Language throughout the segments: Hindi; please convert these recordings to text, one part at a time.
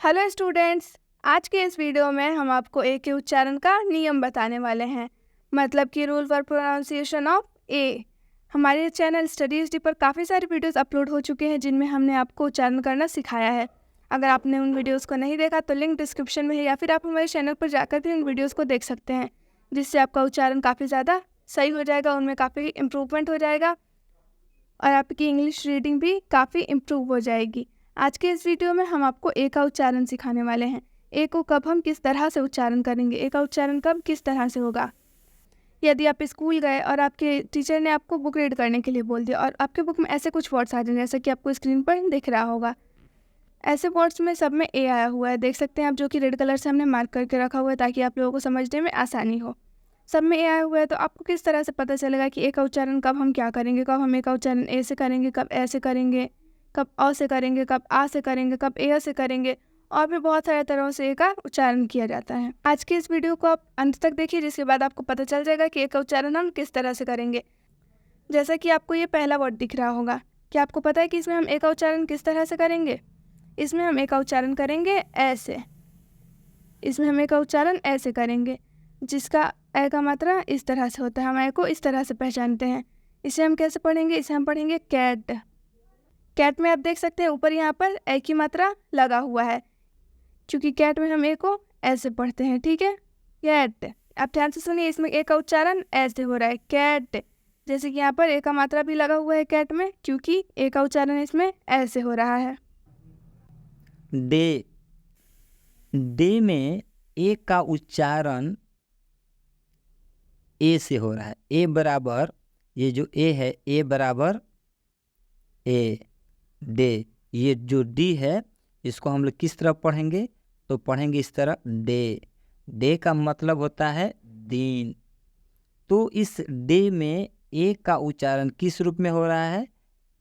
हेलो स्टूडेंट्स, आज के इस वीडियो में हम आपको ए के उच्चारण का नियम बताने वाले हैं, मतलब कि रूल फॉर प्रोनाउंसिएशन ऑफ ए। हमारे चैनल स्टडीज डी पर काफ़ी सारे वीडियोस अपलोड हो चुके हैं जिनमें हमने आपको उच्चारण करना सिखाया है। अगर आपने उन वीडियोस को नहीं देखा तो लिंक डिस्क्रिप्शन में है, या फिर आप हमारे चैनल पर जाकर भी उन वीडियोज़ को देख सकते हैं, जिससे आपका उच्चारण काफ़ी ज़्यादा सही हो जाएगा, उनमें काफ़ी इम्प्रूवमेंट हो जाएगा और आपकी इंग्लिश रीडिंग भी काफ़ी इम्प्रूव हो जाएगी। आज के इस वीडियो में हम आपको ए का उच्चारण सिखाने वाले हैं। ए को कब हम किस तरह से उच्चारण करेंगे, ए का उच्चारण कब किस तरह से होगा। यदि आप स्कूल गए और आपके टीचर ने आपको बुक रीड करने के लिए बोल दिया और आपके बुक में ऐसे कुछ वर्ड्स आ जाए जैसा कि आपको स्क्रीन पर दिख रहा होगा। ऐसे वर्ड्स में सब में ए आया हुआ है, देख सकते हैं आप, जो कि रेड कलर से हमने मार्क करके रखा हुआ है ताकि आप लोगों को समझने में आसानी हो। सब में ए आया हुआ है, तो आपको किस तरह से पता चलेगा कि ए का उच्चारण कब हम क्या करेंगे, कब हम ए का उच्चारण ए से करेंगे, कब ए से करेंगे, कब अ से करेंगे, कब आ से करेंगे, कब ए से करेंगे, और भी बहुत सारे तरह से ए का उच्चारण किया जाता है। आज की इस वीडियो को आप अंत तक देखिए, जिसके बाद आपको पता चल जाएगा कि ए का उच्चारण हम किस तरह से करेंगे। जैसा कि आपको ये पहला वर्ड दिख रहा होगा, क्या आपको पता है कि इसमें हम ए का उच्चारण किस तरह से करेंगे? इसमें हम ए का उच्चारण करेंगे ऐसे, इसमें हम ए का उच्चारण ऐसे करेंगे, जिसका ए का मात्रा इस तरह से होता है। हम ए को इस तरह से पहचानते हैं। इसे हम कैसे पढ़ेंगे? इसे हम पढ़ेंगे कैट। कैट में आप देख सकते हैं ऊपर यहाँ पर ए की मात्रा लगा हुआ है, क्योंकि कैट में हम ए को ऐसे पढ़ते हैं, ठीक है। कैट, आप ध्यान से सुनिए, इसमें ए का उच्चारण ऐसे हो रहा है, कैट। जैसे कि यहाँ पर ए का मात्रा भी लगा हुआ है कैट में, क्योंकि ए का उच्चारण इसमें ऐसे हो रहा है। डे, डे में ए का उच्चारण ए से हो रहा है। ए बराबर, ये जो ए है, ए बराबर ए, डे। ये जो डी है, इसको हम लोग किस तरह पढ़ेंगे? तो पढ़ेंगे इस तरह, डे। डे का मतलब होता है दिन। तो इस डे में ए का उच्चारण किस रूप में हो रहा है?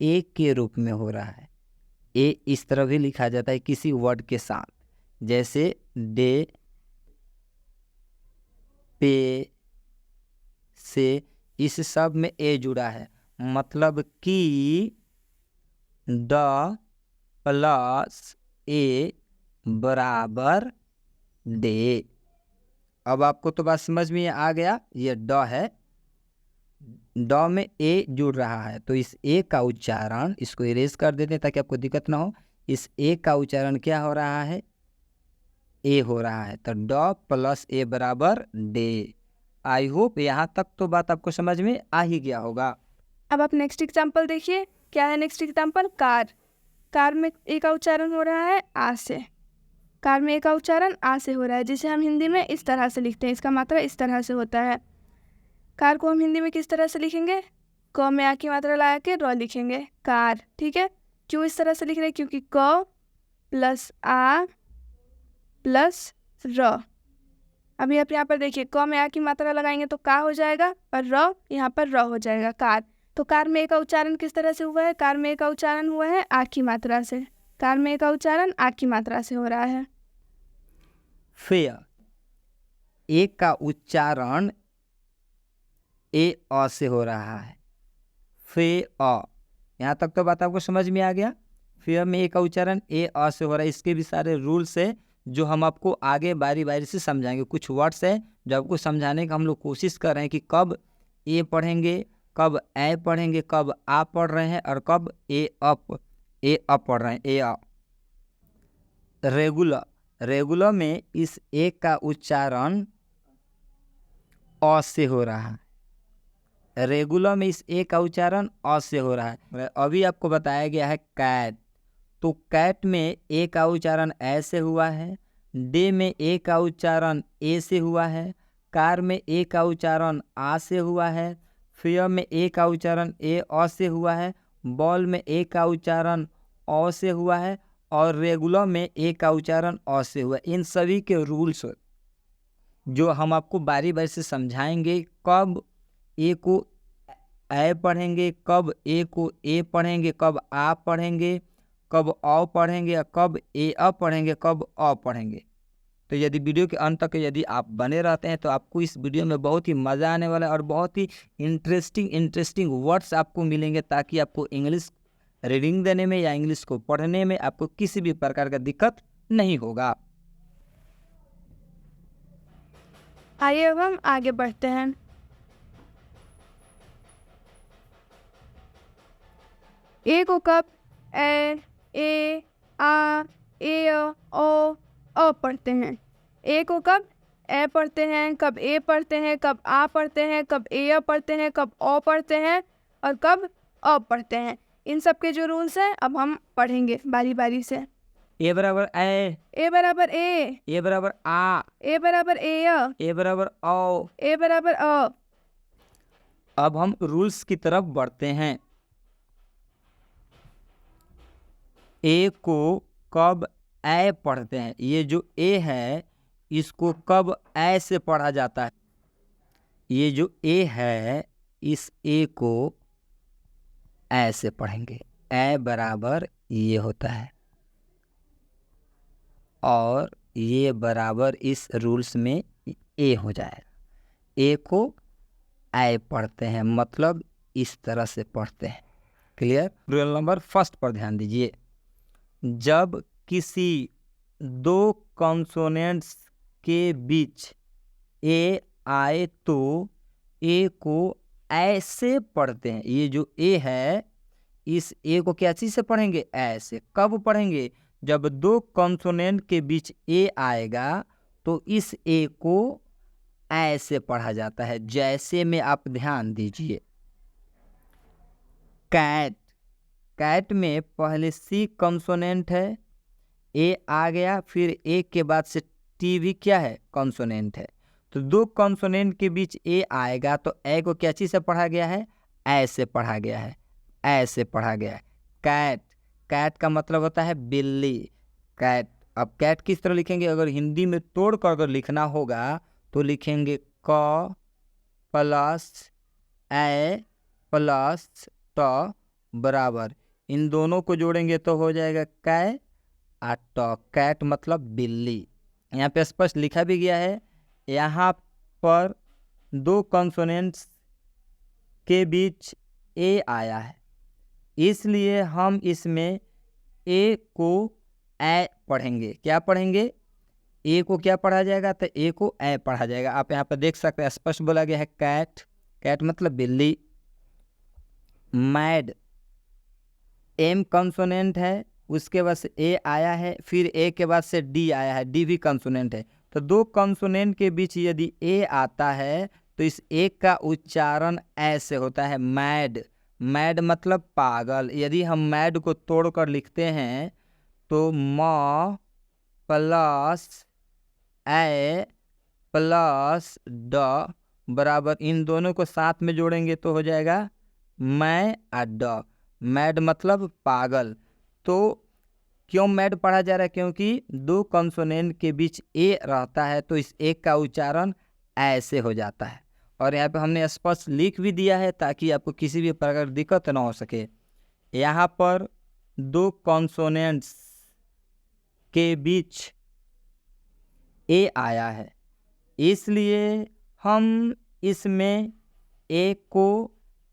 ए के रूप में हो रहा है। ए इस तरह भी लिखा जाता है किसी वर्ड के साथ, जैसे डे, पे, से, इस सब में ए जुड़ा है, मतलब कि ड प्लस ए बराबर डे। अब आपको तो बात समझ में आ गया, ये ड है, ड में ए जुड़ रहा है, तो इस ए का उच्चारण, इसको इरेज कर देते हैं ताकि आपको दिक्कत ना हो। इस ए का उच्चारण क्या हो रहा है? ए हो रहा है, तो ड प्लस ए बराबर डे। आई होप यहाँ तक तो बात आपको समझ में आ ही गया होगा। अब आप नेक्स्ट एग्जाम्पल देखिए, क्या है नेक्स्ट एग्जाम्पल? कार। कार में ए का उच्चारण हो रहा है आ से। कार में ए का उच्चारण आ से हो रहा है, जिसे हम हिंदी में इस तरह से लिखते हैं, इसका मात्रा इस तरह से होता है। कार को हम हिंदी में किस तरह से लिखेंगे? क में आ की मात्रा लगा के र लिखेंगे, कार, ठीक है। क्यों इस तरह से लिख रहे हैं? क्योंकि क प्लस आ प्लस र। अभी आप यहाँ पर देखिए, क में आ की मात्रा लगाएंगे तो का हो जाएगा, और र यहाँ पर र हो जाएगा, कार। तो कार में ए का उच्चारण किस तरह से हुआ है? कार में ए का उच्चारण हुआ है आ की मात्रा से। कार में ए का उच्चारण आ की मात्रा से हो रहा है। फेयर, ए का उच्चारण ए अ से हो रहा है, फे अ। यहाँ तक तो बात आपको समझ में आ गया। फेयर में ए का उच्चारण ए अ से हो रहा है। इसके भी सारे रूल्स है जो हम आपको आगे बारी बारी से समझाएंगे। कुछ वर्ड्स है जो आपको समझाने का हम लोग कोशिश कर रहे हैं कि कब ए पढ़ेंगे, कब ए पढ़ेंगे, कब आ पढ़ रहे हैं, और कब ए अप पढ़ रहे हैं, ए अ। रेगुलर, रेगुलर में इस ए का उच्चारण अ से हो रहा है। रेगुलर में इस ए का उच्चारण अ से हो रहा है। अभी आपको बताया गया है कैट, तो कैट में ए का उच्चारण ए से हुआ है। डे में ए का उच्चारण ए से हुआ है। कार में ए का उच्चारण आ से हुआ है। फेयर में ए का उच्चारण ए अ से हुआ है। बॉल में ए का उच्चारण अ से हुआ है, और रेगुलर में ए का उच्चारण अ से हुआ है। इन सभी के रूल्स जो हम आपको बारी बारी से समझाएंगे, कब ए को ए पढ़ेंगे, कब ए को ए पढ़ेंगे, कब आ पढ़ेंगे, कब अ पढ़ेंगे, या कब ए अ पढ़ेंगे, कब अ पढ़ेंगे। तो यदि वीडियो के अंत तक यदि आप बने रहते हैं तो आपको इस वीडियो में बहुत ही मज़ा आने वाला है, और बहुत ही इंटरेस्टिंग वर्ड्स आपको मिलेंगे, ताकि आपको इंग्लिश रीडिंग देने में या इंग्लिश को पढ़ने में आपको किसी भी प्रकार का दिक्कत नहीं होगा। आइए अब हम आगे बढ़ते हैं। ए को कब ए आ ए ओ पढ़ते हैं। ए को कब ए पढ़ते हैं, कब ए पढ़ते हैं, कब आ पढ़ते हैं, कब ए पढ़ते हैं, कब ओ पढ़ते हैं और कब अ पढ़ते हैं। इन सब के जो रूल्स हैं अब हम पढ़ेंगे बारी बारी से। ए बराबर ए बराबर ए बराबर आ, ए बराबर ए बराबर ओ। ए बराबर अ। अब हम रूल्स की तरफ बढ़ते हैं। ए को कब ए पढ़ते हैं, ये जो ए है इसको कब ए से पढ़ा जाता है। ये जो ए है इस ए को ए से पढ़ेंगे। ए बराबर ये होता है और ये बराबर इस रूल्स में ए हो जाएगा। ए को ए पढ़ते हैं मतलब इस तरह से पढ़ते हैं। क्लियर। रूल नंबर फर्स्ट पर ध्यान दीजिए। जब किसी दो कॉन्सोनेंट्स के बीच ए आए तो ए को ऐसे पढ़ते हैं। ये जो ए है इस ए को क्या चीज से पढ़ेंगे, ऐसे। कब पढ़ेंगे, जब दो कॉन्सोनेंट के बीच ए आएगा तो इस ए को ऐसे पढ़ा जाता है। जैसे में आप ध्यान दीजिए। कैट, कैट में पहले सी कॉन्सोनेंट है, ए आ गया, फिर ए के बाद से टी भी क्या है, कॉन्सोनेंट है। तो दो कॉन्सोनेंट के बीच ए आएगा तो ए को क्या चीज से पढ़ा गया है, ऐसे पढ़ा गया है, ऐसे पढ़ा गया है। कैट, कैट का मतलब होता है बिल्ली। कैट, अब कैट किस तरह लिखेंगे, अगर हिंदी में तोड़ कर अगर लिखना होगा तो लिखेंगे क प्लस ए प्लस ट बराबर, इन दोनों को जोड़ेंगे तो हो जाएगा कै आ ट। कैट मतलब बिल्ली। यहाँ पे स्पष्ट लिखा भी गया है। यहाँ पर दो कॉन्सोनेंट्स के बीच ए आया है इसलिए हम इसमें ए को ए पढ़ेंगे। क्या पढ़ेंगे, ए को क्या पढ़ा जाएगा, तो ए को ए पढ़ा जाएगा। आप यहाँ पर देख सकते हैं स्पष्ट बोला गया है कैट, कैट मतलब बिल्ली। मैड, एम कंसोनेंट है, उसके बाद से ए आया है, फिर ए के बाद से डी आया है, डी भी कंसोनेंट है। तो दो कंसोनेंट के बीच यदि ए आता है तो इस ए का उच्चारण ऐसे होता है, मैड। मैड मतलब पागल। यदि हम मैड को तोड़कर लिखते हैं तो म प्लस ए प्लस ड बराबर, इन दोनों को साथ में जोड़ेंगे तो हो जाएगा मैं आ ड। मैड मतलब पागल। तो क्यों मैड पढ़ा जा रहा है, क्योंकि दो कंसोनेंट के बीच ए रहता है तो इस ए का उच्चारण ऐसे हो जाता है। और यहाँ पे हमने स्पष्ट लिख भी दिया है ताकि आपको किसी भी प्रकार की दिक्कत ना हो सके। यहाँ पर दो कॉन्सोनेंट्स के बीच ए आया है इसलिए हम इसमें ए को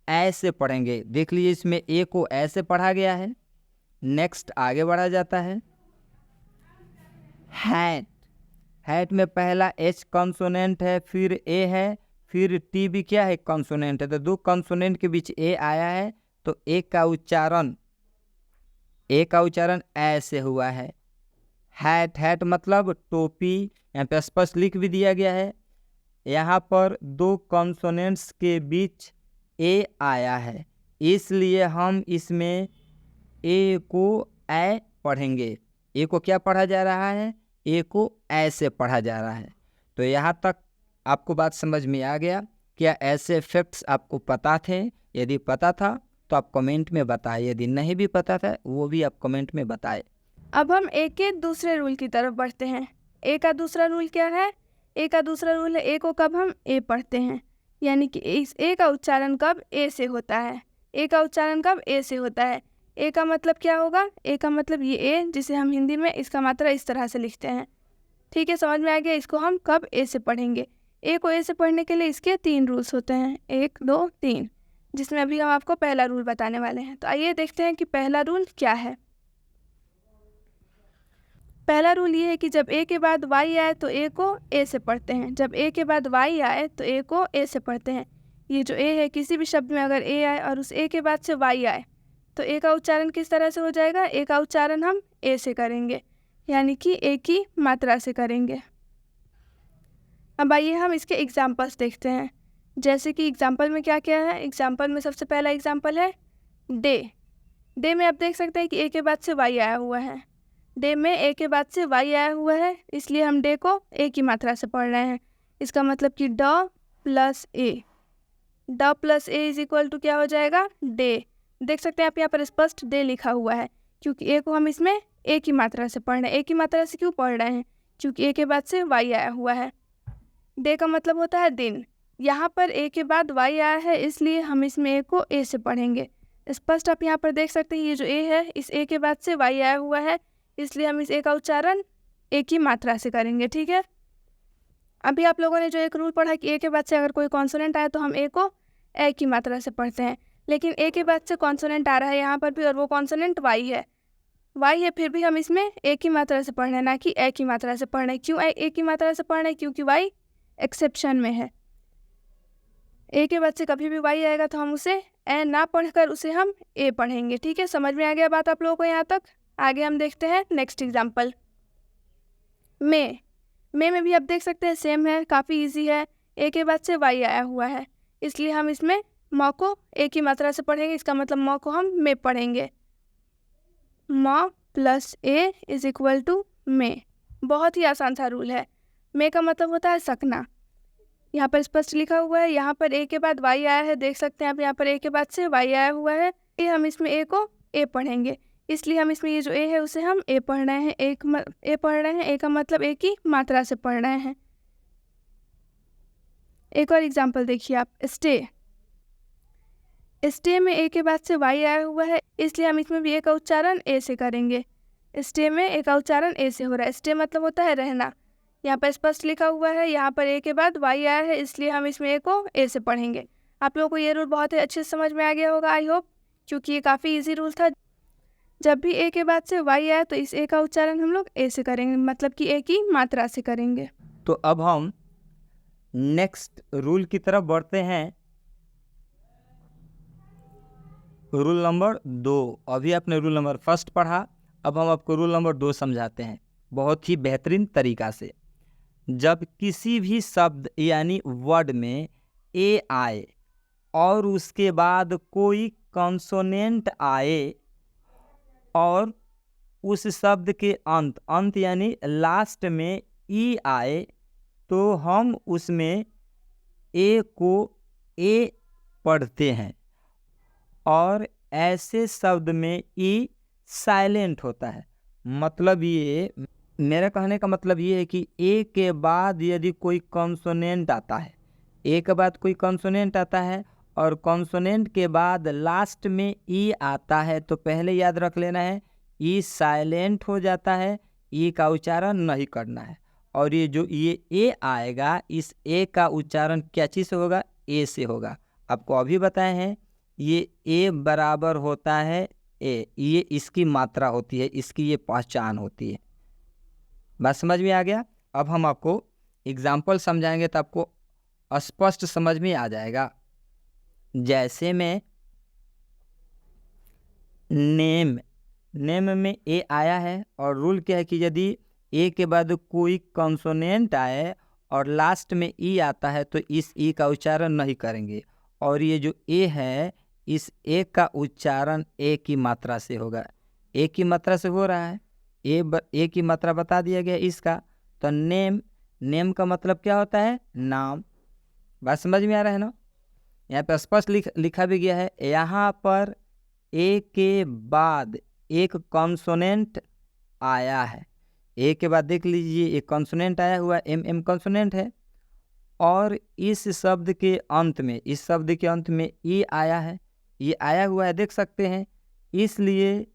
ऐसे पढ़ेंगे। देख लीजिए इसमें ए को ऐसे पढ़ा गया है। नेक्स्ट आगे बढ़ा जाता है। हैट, हैट में पहला एच कॉन्सोनेंट है, फिर ए है, फिर टी भी क्या है, कॉन्सोनेंट है। तो दो कॉन्सोनेंट के बीच ए आया है तो ए का उच्चारण ऐसे हुआ है, हैट। हैट मतलब टोपी। यहाँ पे स्पष्ट लिख भी दिया गया है। यहाँ पर दो कॉन्सोनेंट्स के बीच ए आया है इसलिए हम इसमें ए को ए पढ़ेंगे। ए को क्या पढ़ा जा रहा है, ए को ऐसे पढ़ा जा रहा है। तो यहाँ तक आपको बात समझ में आ गया। क्या ऐसे फैक्ट्स आपको पता थे? यदि पता था तो आप कमेंट में बताएं, यदि नहीं भी पता था वो भी आप कमेंट में बताएं। अब हम ए के दूसरे रूल की तरफ बढ़ते हैं। ए का दूसरा रूल क्या है? ए का दूसरा रूल है ए को कब हम ए पढ़ते हैं, यानी कि इस ए का उच्चारण कब ए से होता है। ए का उच्चारण कब ए से होता है। ए का मतलब क्या होगा, ए का मतलब ये ए जिसे हम हिंदी में इसका मात्रा इस तरह से लिखते हैं। ठीक है, समझ में आ गया। इसको हम कब ए से पढ़ेंगे। ए को ए से पढ़ने के लिए इसके 3 रूल्स होते हैं, 1 2 3, जिसमें अभी हम आपको पहला रूल बताने वाले हैं। तो आइए देखते हैं कि पहला रूल क्या है। पहला रूल ये है कि जब ए के बाद वाई आए तो ए को ए से पढ़ते हैं, जब ए के बाद वाई आए तो ए को ए से पढ़ते हैं। ये जो ए है, किसी भी शब्द में अगर ए आए और उस ए के बाद से वाई आए तो ए का उच्चारण किस तरह से हो जाएगा? ए का उच्चारण हम ए से करेंगे, यानी कि ए की मात्रा से करेंगे। अब आइए हम इसके एग्जाम्पल्स देखते हैं। जैसे कि एग्जाम्पल में क्या क्या है? एग्जाम्पल में सबसे पहला एग्जाम्पल है डे। डे में आप देख सकते हैं कि ए के बाद से वाई आया हुआ है। डे में ए के बाद से वाई आया हुआ है, इसलिए हम डे को ए की मात्रा से पढ़ रहे हैं। इसका मतलब कि ड plus A, D plus A is equal to क्या हो जाएगा? डे। देख सकते हैं आप यहाँ पर स्पष्ट डे लिखा हुआ है, क्योंकि ए को हम इसमें ए की मात्रा से पढ़ रहे हैं। ए की मात्रा से क्यों पढ़ रहे हैं? क्योंकि ए के बाद से वाई आया हुआ है। डे का मतलब होता है दिन। यहाँ पर ए के बाद वाई आया है, इसलिए हम इसमें ए को ए से पढ़ेंगे। स्पष्ट आप यहाँ पर देख सकते हैं, ये जो ए है, इस ए के बाद से वाई आया हुआ है, इसलिए हम इस ए का उच्चारण ए की मात्रा से करेंगे। ठीक है, अभी आप लोगों ने जो एक रूल पढ़ा कि ए के बाद से अगर कोई कॉन्सोनेंट आए तो हम ए को ए की मात्रा से पढ़ते हैं, लेकिन ए के बाद से कॉन्सोनेंट आ रहा है यहाँ पर भी, और वो कॉन्सोनेंट वाई है। वाई है, फिर भी हम इसमें ए की मात्रा से पढ़ रहे हैं, ना कि ए की मात्रा से पढ़ रहे हैं। क्यों ए की मात्रा से पढ़ रहे हैं? क्योंकि वाई एक्सेप्शन में है। ए के बाद से कभी भी वाई आएगा तो हम उसे ए ना पढ़कर उसे हम ए पढ़ेंगे। ठीक है, समझ में आ गया बात आप लोगों को यहाँ तक? आगे हम देखते हैं नेक्स्ट एग्जाम्पल। में भी आप देख सकते हैं सेम है, काफ़ी इजी है। ए के बाद से वाई आया हुआ है, इसलिए हम इसमें म को ए की मात्रा से पढ़ेंगे। इसका मतलब म को हम में पढ़ेंगे। म plus A is equal to में। बहुत ही आसान सा रूल है। में का मतलब होता है सकना, यहाँ पर स्पष्ट लिखा हुआ है। यहाँ पर ए के बाद वाई आया है, देख सकते हैं आप, यहाँ पर ए के बाद से वाई आया हुआ है, ये हम इसमें ए को ए पढ़ेंगे, इसलिए हम इसमें ये जो ए है उसे हम ए पढ़ रहे हैं। ए पढ़ रहे हैं, ए का मतलब ए की मात्रा से पढ़ रहे हैं। एक और एग्जाम्पल देखिए आप, स्टे। स्टे में ए के बाद से वाई आया हुआ है, इसलिए हम इसमें भी ए का उच्चारण ए से करेंगे। स्टे में ए का उच्चारण ए से हो रहा है। स्टे मतलब होता है रहना, यहाँ पर स्पष्ट लिखा हुआ है। यहाँ पर ए के बाद वाई आया है, इसलिए हम इसमें ए को ए से पढ़ेंगे। आप लोगों को ये रूल बहुत ही अच्छे से समझ में आ गया होगा, आई होप, क्योंकि ये काफ़ी इजी रूल था। जब भी ए के बाद से वाई आया तो इस ए का उच्चारण हम लोग ए से करेंगे, मतलब कि ए की मात्रा से करेंगे। तो अब हम नेक्स्ट रूल की तरफ बढ़ते हैं। Rule number 2। अभी आपने रूल नंबर 1 पढ़ा, अब हम आपको रूल नंबर 2 समझाते हैं बहुत ही बेहतरीन तरीका से। जब किसी भी शब्द यानी वर्ड में ए आए और उसके बाद कोई कॉन्सोनेंट आए और उस शब्द के अंत यानी लास्ट में ई आए, तो हम उसमें ए को ए पढ़ते हैं, और ऐसे शब्द में ई साइलेंट होता है। मतलब ये, मेरा कहने का मतलब ये है कि ए के बाद यदि कोई कॉन्सोनेंट आता है, ए के बाद कोई कॉन्सोनेंट आता है और कॉन्सोनेंट के बाद लास्ट में ई आता है, तो पहले याद रख लेना है ई साइलेंट हो जाता है, ई का उच्चारण नहीं करना है। और ये जो ये ए आएगा, इस ए का उच्चारण क्या चीज़ से होगा? ए से होगा। आपको अभी बताए हैं, ये ए बराबर होता है ए, ये इसकी मात्रा होती है, इसकी ये पहचान होती है। बात समझ में आ गया? अब हम आपको एग्जाम्पल समझाएंगे तो आपको स्पष्ट समझ में आ जाएगा। जैसे में नेम में ए आया है, और रूल क्या है कि यदि ए के बाद कोई कॉन्सोनेंट आए और लास्ट में ई आता है तो इस ई का उच्चारण नहीं करेंगे। और ये जो ए है, इस ए का उच्चारण ए की मात्रा से होगा। ए की मात्रा से हो रहा है, ए की मात्रा बता दिया गया इसका। तो नेम का मतलब क्या होता है? नाम। बात समझ में आ रहा है ना? यहाँ पर स्पष्ट लिखा भी गया है। यहाँ पर ए के बाद एक कॉन्सोनेंट आया है, ए के बाद देख लीजिए एक कॉन्सोनेंट आया हुआ, एम कॉन्सोनेंट है, और इस शब्द के अंत में ई आया है, ये आया हुआ है, देख सकते हैं। इसलिए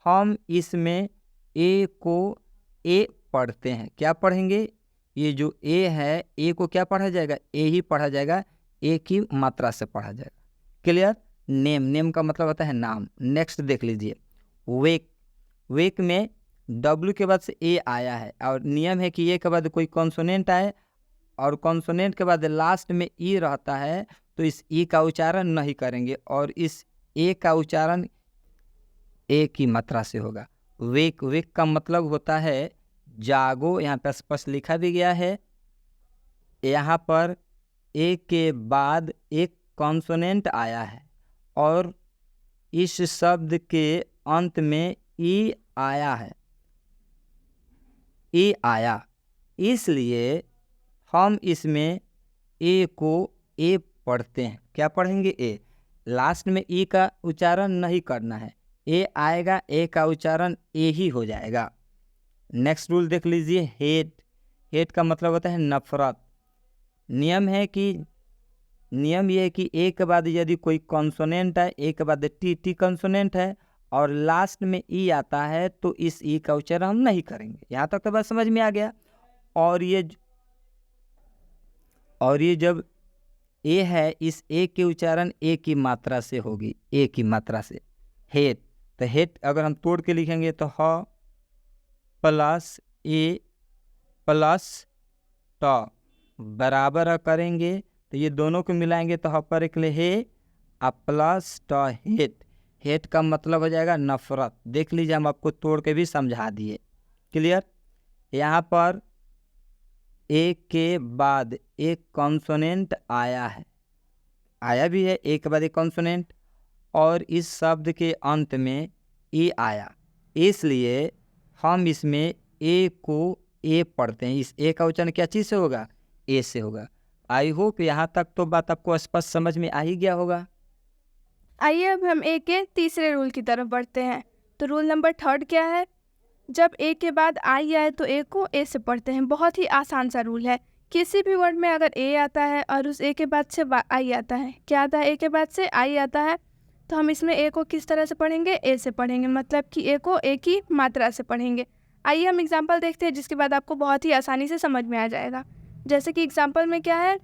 हम इसमें ए को ए पढ़ते हैं। क्या पढ़ेंगे? ये जो ए है, ए को क्या पढ़ा जाएगा? ए ही पढ़ा जाएगा, ए की मात्रा से पढ़ा जाएगा। क्लियर? नेम का मतलब होता है नाम। नेक्स्ट देख लीजिए, वेक में डब्ल्यू के बाद से ए आया है और नियम है कि ए के बाद कोई कॉन्सोनेंट आए और कॉन्सोनेंट के बाद लास्ट में ई रहता है तो इस ई का उच्चारण नहीं करेंगे और इस ए का उच्चारण ए की मात्रा से होगा। वेक, वेक का मतलब होता है जागो, यहाँ पर स्पष्ट लिखा भी गया है। यहाँ पर ए के बाद एक कॉन्सोनेंट आया है और इस शब्द के अंत में ई आया है, ए आया, इसलिए हम इसमें ए को ए पढ़ते हैं। क्या पढ़ेंगे? ए। लास्ट में ई का उच्चारण नहीं करना है, ए आएगा, ए का उच्चारण ए ही हो जाएगा। नेक्स्ट रूल देख लीजिए, हेट। हेट का मतलब होता है नफरत। नियम ये है कि ए के बाद यदि कोई कॉन्सोनेंट है, ए के बाद टी कॉन्सोनेंट है और लास्ट में ई आता है तो इस ई का उच्चारण हम नहीं करेंगे। यहाँ तक तो बात समझ में आ गया। और ये जब ए है, इस ए के उच्चारण ए की मात्रा से होगी, ए की मात्रा से। हेट, तो हेट अगर हम तोड़ के लिखेंगे तो ह प्लस ए प्लस ट बराबर करेंगे तो ये दोनों को मिलाएंगे तो ह पर एक ले हे आ प्लस ट हेट। हेट का मतलब हो जाएगा नफरत। देख लीजिए, हम आपको तोड़ के भी समझा दिए। क्लियर? यहाँ पर ए के बाद एक कॉन्सोनेंट आया है, आया भी है, ए के बाद एक कॉन्सोनेंट और इस शब्द के अंत में ए आया, इसलिए हम इसमें ए को ए पढ़ते हैं। इस ए का उच्चारण क्या चीज़ से होगा? ए से होगा। आई होप यहाँ तक तो बात आपको स्पष्ट समझ में आ ही गया होगा। आइए अब हम ए के तीसरे रूल की तरफ बढ़ते हैं। तो रूल नंबर 3 क्या है? जब ए के बाद आई आए तो ए को ए से पढ़ते हैं। बहुत ही आसान सा रूल है। किसी भी वर्ड में अगर ए आता है और उस ए के बाद से आई आता है, क्या आता है? ए के बाद से आई आता है, तो हम इसमें ए को किस तरह से पढ़ेंगे? ए से पढ़ेंगे, मतलब कि ए को ए की मात्रा से पढ़ेंगे। आइए हम एग्जाम्पल देखते हैं, जिसके बाद आपको बहुत ही आसानी से समझ में आ जाएगा। जैसे कि एग्जाम्पल में क्या है?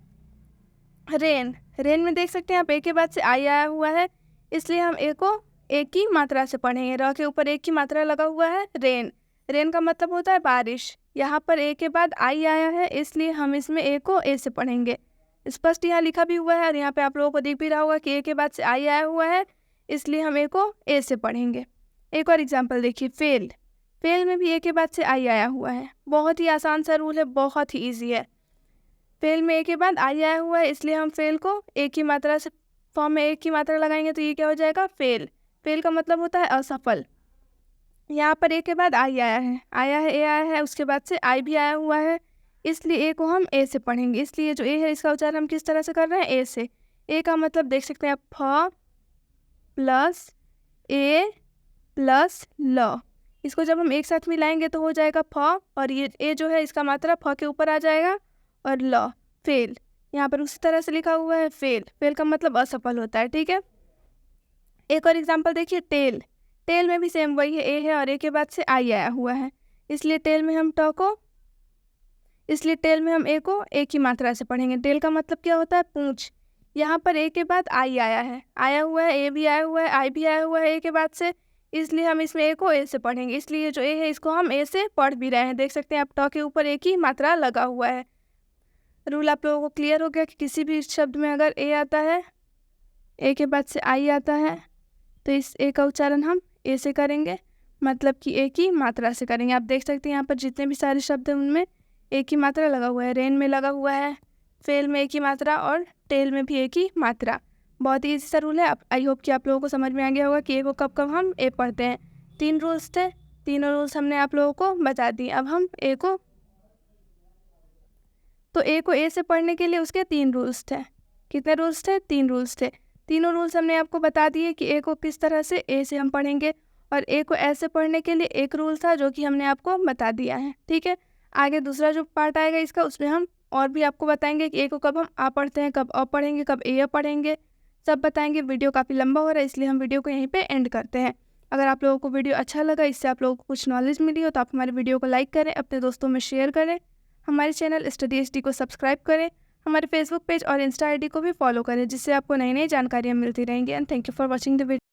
रेन। रेन में देख सकते हैं आप, ए के बाद से आई आया हुआ है, इसलिए हम ए को ए की मात्रा से पढ़ेंगे। र के ऊपर एक की मात्रा लगा हुआ है, रेन। रेन का मतलब होता है बारिश। यहाँ पर ए के बाद आई आया है, इसलिए हम इसमें ए को ए से पढ़ेंगे। स्पष्ट यहाँ लिखा भी हुआ है और यहाँ पे आप लोगों को दिख भी रहा होगा कि ए के बाद से आई आया हुआ है, इसलिए हम ए को ए से पढ़ेंगे। एक और एग्जाम्पल देखिए, फेल। फेल में भी ए के बाद से आई आया हुआ है। बहुत ही आसान सा रूल है, बहुत ही ईजी है। फेल में ए के बाद आई आया हुआ है, इसलिए हम फेल को ए की मात्रा से फॉर्म में ए की मात्रा लगाएंगे तो ये क्या हो जाएगा? फेल। फेल का मतलब होता है असफल। यहाँ पर ए के बाद आई आया है, ए आया है, उसके बाद से आई भी आया हुआ है, इसलिए ए को हम ए से पढ़ेंगे। इसलिए जो ए है इसका उच्चारण हम किस तरह से कर रहे हैं? ए से। ए का मतलब देख सकते हैं आप, फ प्लस ए प्लस ल। इसको जब हम एक साथ मिलाएंगे तो हो जाएगा फ, और ये ए जो है इसका मात्रा फ के ऊपर आ जाएगा, और ल फेल। यहाँ पर उसी तरह से लिखा हुआ है फेल। फेल का मतलब असफल होता है। ठीक है, एक और एग्जांपल देखिए, टेल। टेल में भी सेम वही है, ए है और ए के बाद से आई आया हुआ है, इसलिए टेल में हम ए को ए की मात्रा से पढ़ेंगे। टेल का मतलब क्या होता है? पूंछ। यहाँ पर ए के बाद आई आया हुआ है, ए भी आया हुआ है, आई भी आया हुआ है ए के बाद से, इसलिए हम इसमें ए को ए से पढ़ेंगे। इसलिए जो ए है इसको हम ए से पढ़ भी रहे हैं। देख सकते हैं आप, ट के ऊपर ए की मात्रा लगा हुआ है। रूल आप लोगों को क्लियर हो गया कि किसी भी शब्द में अगर ए आता है, ए के बाद से आई आता है, तो इस ए का उच्चारण हम ए से करेंगे, मतलब कि ए की मात्रा से करेंगे। आप देख सकते हैं यहाँ पर जितने भी सारे शब्द हैं उनमें ए की मात्रा लगा हुआ है। रेन में लगा हुआ है, फेल में ए की मात्रा, और टेल में भी ए की मात्रा। बहुत ही ईजी सा रूल है। आई होप कि आप लोगों को समझ में आ गया होगा कि ए को कब कब हम ए पढ़ते हैं। 3 रूल्स थे, तीनों रूल्स हमने आप लोगों को बता दिए। अब हम ए को ए से पढ़ने के लिए उसके 3 रूल्स थे। कितने रूल्स थे? 3 रूल्स थे। तीनों रूल्स हमने आपको बता दिए कि ए को किस तरह से ए से हम पढ़ेंगे, और ए को ऐसे पढ़ने के लिए एक रूल था जो कि हमने आपको बता दिया है। ठीक है, आगे दूसरा जो पार्ट आएगा इसका, उसमें हम और भी आपको बताएंगे कि ए को कब हम आ पढ़ते हैं, कब अ पढ़ेंगे, कब ए पढ़ेंगे, सब बताएंगे। वीडियो काफ़ी लंबा हो रहा है, इसलिए हम वीडियो को यहीं पे एंड करते हैं। अगर आप लोगों को वीडियो अच्छा लगा, इससे आप लोगों को कुछ नॉलेज मिली हो, तो आप हमारे वीडियो को लाइक करें, अपने दोस्तों में शेयर करें, हमारे चैनल स्टडी HD को सब्सक्राइब करें, हमारे फेसबुक पेज और इंस्टा ID को भी फॉलो करें, जिससे आपको नई नई जानकारियाँ मिलती रहेंगी। And thank you for watching the video.